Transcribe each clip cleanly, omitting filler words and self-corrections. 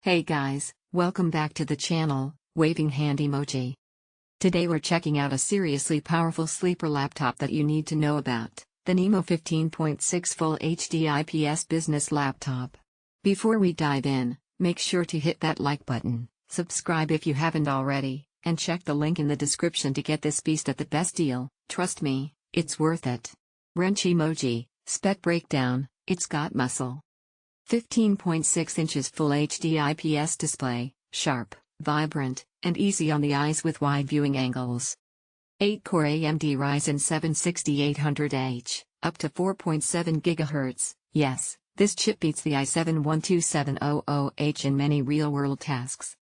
Hey guys, welcome back to the channel, waving hand emoji. Today we're checking out a seriously powerful sleeper laptop that you need to know about, the NIMO 15.6 Full HD IPS Business Laptop. Before we dive in, make sure to hit that like button, subscribe if you haven't already, and check the link in the description to get this beast at the best deal. Trust me, it's worth it. Wrench emoji, spec breakdown, it's got muscle. 15.6 inches Full HD IPS display, sharp, vibrant, and easy on the eyes with wide viewing angles. 8-core AMD Ryzen 7 6800H, up to 4.7 GHz. Yes, this chip beats the i7-12700H in many real-world tasks.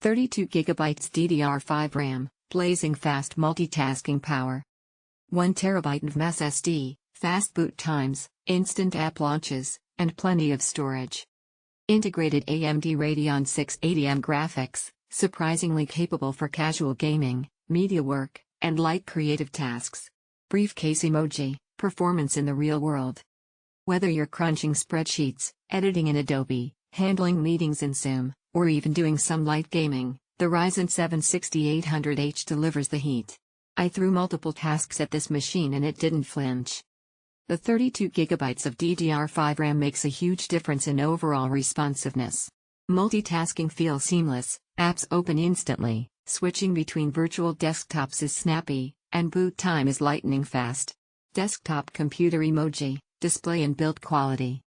32GB DDR5 RAM, blazing fast multitasking power. 1TB of SSD, fast boot times, instant app launches, and plenty of storage. Integrated AMD Radeon 680M graphics, surprisingly capable for casual gaming, media work, and light creative tasks. Briefcase emoji, performance in the real world. Whether you're crunching spreadsheets, editing in Adobe, handling meetings in Zoom, or even doing some light gaming, the Ryzen 7 6800H delivers the heat. I threw multiple tasks at this machine and it didn't flinch. The 32GB of DDR5 RAM makes a huge difference in overall responsiveness. Multitasking feels seamless, apps open instantly, switching between virtual desktops is snappy, and boot time is lightning fast. Desktop computer emoji, display and build quality.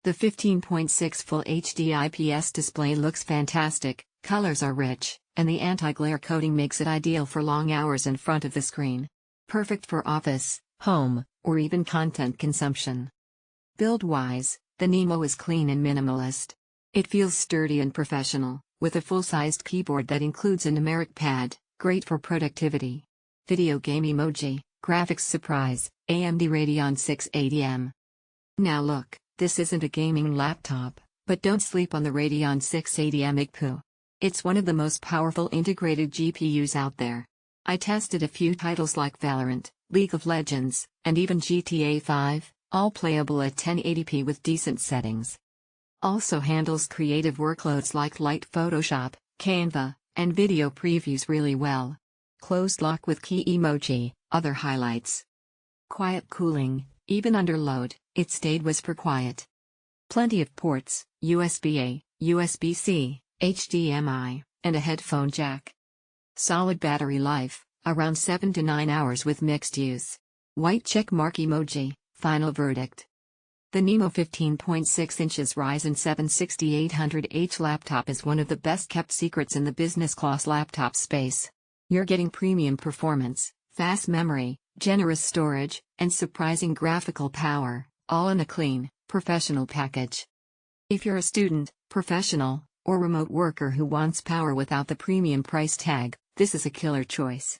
The 15.6 Full HD IPS display looks fantastic, colors are rich, and the anti-glare coating makes it ideal for long hours in front of the screen. Perfect for office, home, or even content consumption. Build-wise, the NIMO is clean and minimalist. It feels sturdy and professional, with a full-sized keyboard that includes a numeric pad, great for productivity. Video game emoji, graphics surprise, AMD Radeon 680M. Now look, this isn't a gaming laptop, but don't sleep on the Radeon 680M IPS. It's one of the most powerful integrated GPUs out there. I tested a few titles like Valorant, League of Legends, and even GTA 5, all playable at 1080p with decent settings. Also handles creative workloads like light Photoshop, Canva, and video previews really well. Closed lock with key emoji. Other highlights. Quiet cooling, even under load, it stayed whisper quiet. Plenty of ports, USB-A, USB-C, HDMI, and a headphone jack. Solid battery life, around 7 to 9 hours with mixed use. White check mark emoji, final verdict. The NIMO 15.6 inches Ryzen 7 6800H laptop is one of the best kept secrets in the business class laptop space. You're getting premium performance, fast memory, generous storage, and surprising graphical power, all in a clean, professional package. If you're a student, professional, or remote worker who wants power without the premium price tag, this is a killer choice.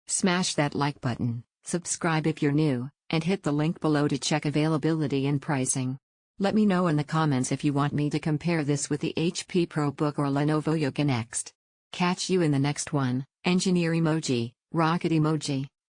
Smash that like button, subscribe if you're new, and hit the link below to check availability and pricing. Let me know in the comments if you want me to compare this with the HP ProBook or Lenovo Yoga next. Catch you in the next one. Engineer emoji, rocket emoji.